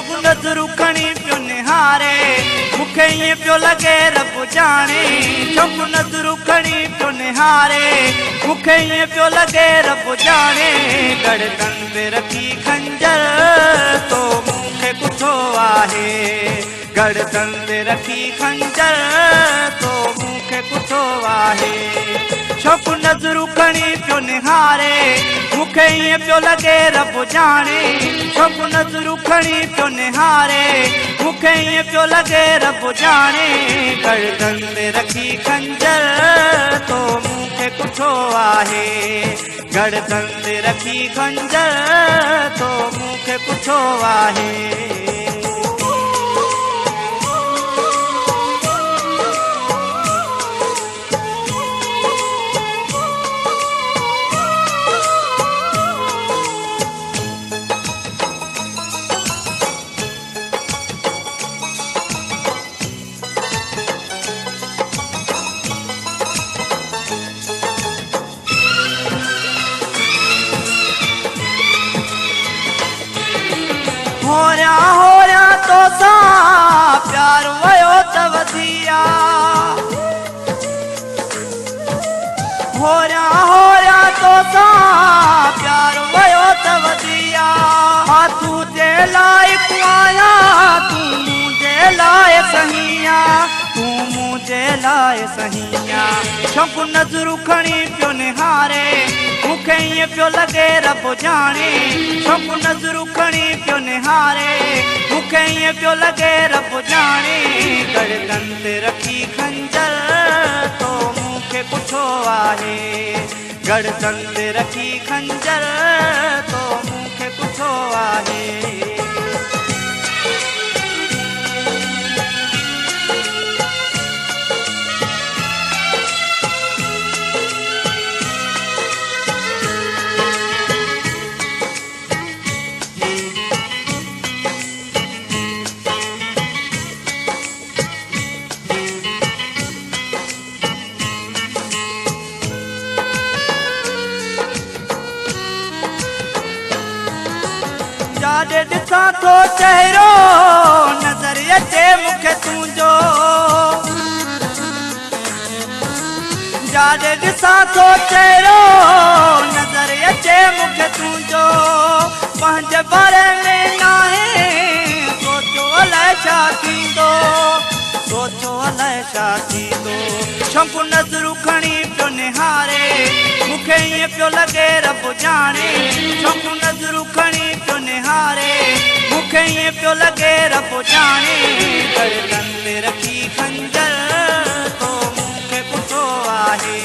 शौक़ु नज़रूं खणी पियो निहारे मूंखे ईअं पियो लॻे रब ॼाणे शौक़ु नज़रूं खणी पियो निहारे मूंखे ईअं पियो लॻे रब ॼाणे गड़कन ते रखी खंजर तो मूंखे कुठो आहे गड़कन ते रखी खंजर तो मूंखे कुठो आहे शौक़ु नज़रूं खणी पियो निहारे मूंखे ईअं पियो लॻे रब ॼाणे शौक़ु नज़रूं खणी पियो निहारे मूंखे ईअं पियो लॻे रब ॼाणे गड़कन ते रखी खंजर तो मूंखे कुठो आहे गड़कन ते रखी खंजर तो मूंखे कुठो आहे होरिया तो सा प्यार वयो त वधिया होरिया तो सा प्यार वयो त वधिया तू जे लाइक आया तू मुझे लाए सहिया तू मुझे लाए सहिया शौक़ु नज़रूं खणी पियो निहारे मूंखे ईअं पियो लॻे रब ॼाणे शौक़ु नज़रूं खणी पियो निहारे मूंखे ईअं पियो लॻे रब ॼाणे गड़कन ते रखी खंजर तो मूंखे कुठो आहे गड़कन ते रखी खंजर तो मूंखे कुठो आहे जाॾे ॾिसां थो चहिरो नज़र अचे मूंखे तुंहिंजो जाॾे ॾिसां थो चहिरो नज़र अचे मूंखे तुंहिंजो पंहिंजे बारे में नाहे सोचो अलाए छा थींदो सोचो अलाए छा थींदो शौक़ु नज़रूं खणी पियो निहारे मूंखे ईअं पियो लॻे रब ॼाणे शौक़ु नज़रूं खणी पियो निहारे मूंखे ईअं पियो लॻे रब ॼाणे गड़कन ते रखी खंजर तो मूंखे कुठो आहे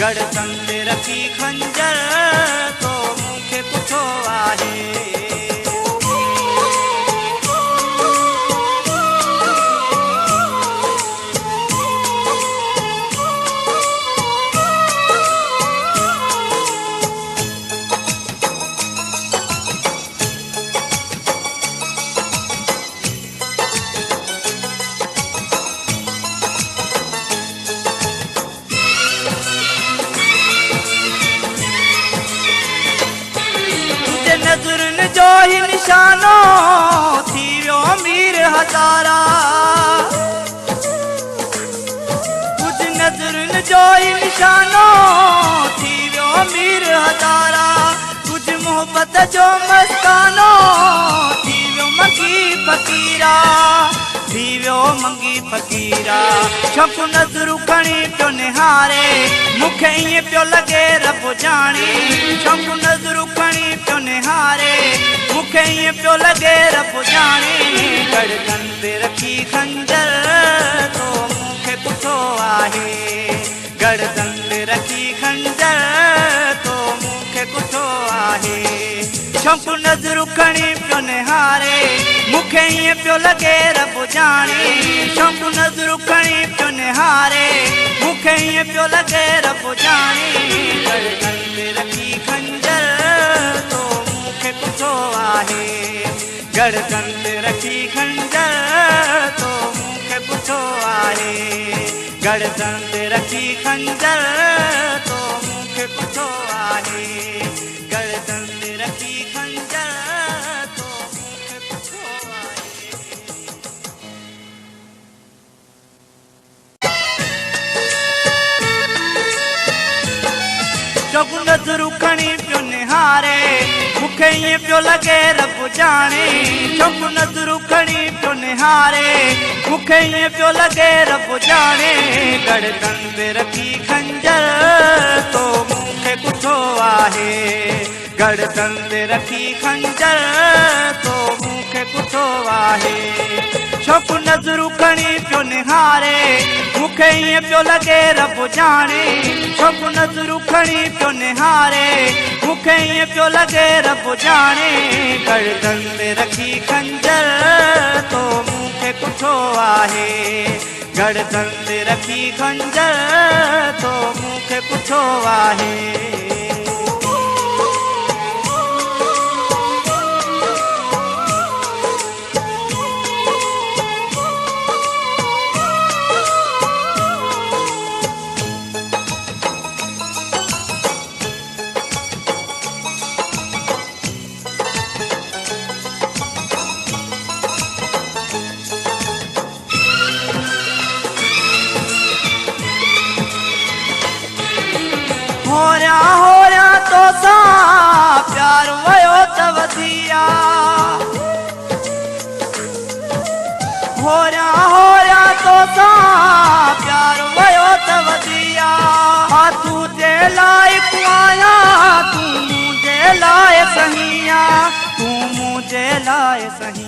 गड़कन ते रखी खंजर तो मूंखे कुठो आहे नज़रुनि जो ही निशानो थी वियो अमीर हज़ारा कुझु नज़रुनि जो ही निशानो थी वियो अमीर हज़ारा कुझु मोहब्बत जो मस्तानो थी वियो मंगी फ़कीरा थी वियो मंगी फ़कीरा शौक़ु नज़रूं खणी पियो निहारे मूंखे ईअं पियो लॻे रब ॼाणे शौक़ु नज़रूं खणी पियो निहारे मूंखे ईअं पियो लॻे रब ॼाणे गड़कन ते रखी खंजर तो मूंखे कुठो आहे गड़कन ते रखी खंजर तो मूंखे कुठो आहे शौक़ु नज़रूं खणी पियो निहारे मूंखे ईअं पियो लॻे रब ॼाणे शौक़ु नज़रूं खणी पियो निहारे मूंखे ईअं पियो लॻे रब ॼाणे गड़कन ते रखी खंजर तो मूंखे कुठो आहे गड़कन ते रखी खंजर तो मूंखे कुठो आहे गड़कन ते रखी खंजर तो मूंखे कुठो आहे गड़कन ते रखी खंजर तो मूंखे कुठो खणी पियो निहारे मूंखे ईअं पियो लॻे रब ॼाणे छोक नज़रूं खणी पियो निहारे मूंखे ईअं पियो लॻे रब ॼाणे गर्दन ते रखी खंजर तो मूंखे कुठो आहे गर्दन ते रखी खंजर तो मूंखे कुठो आहे छोक नज़रूं खणी पियो निहारे मूंखे ईअं पियो लॻे रब ॼाणे छोक नज़रूं खणी पियो निहारे मूंखे ईअं पियो लॻे रब ॼाणे गर्दन ते रखी खंजर तो मूंखे कुठो आहे गर्दन ते रखी खंजर तो मूंखे कुठो आहे होरिया होरिया तोसां प्यार वयो त वधिया होरिया होरिया तोसां प्यार वयो त वधिया तूं जे लाइक़ु आहियां तूं मुंहिंजे लाइ सही आहियां तूं मुंहिंजे लाइ सही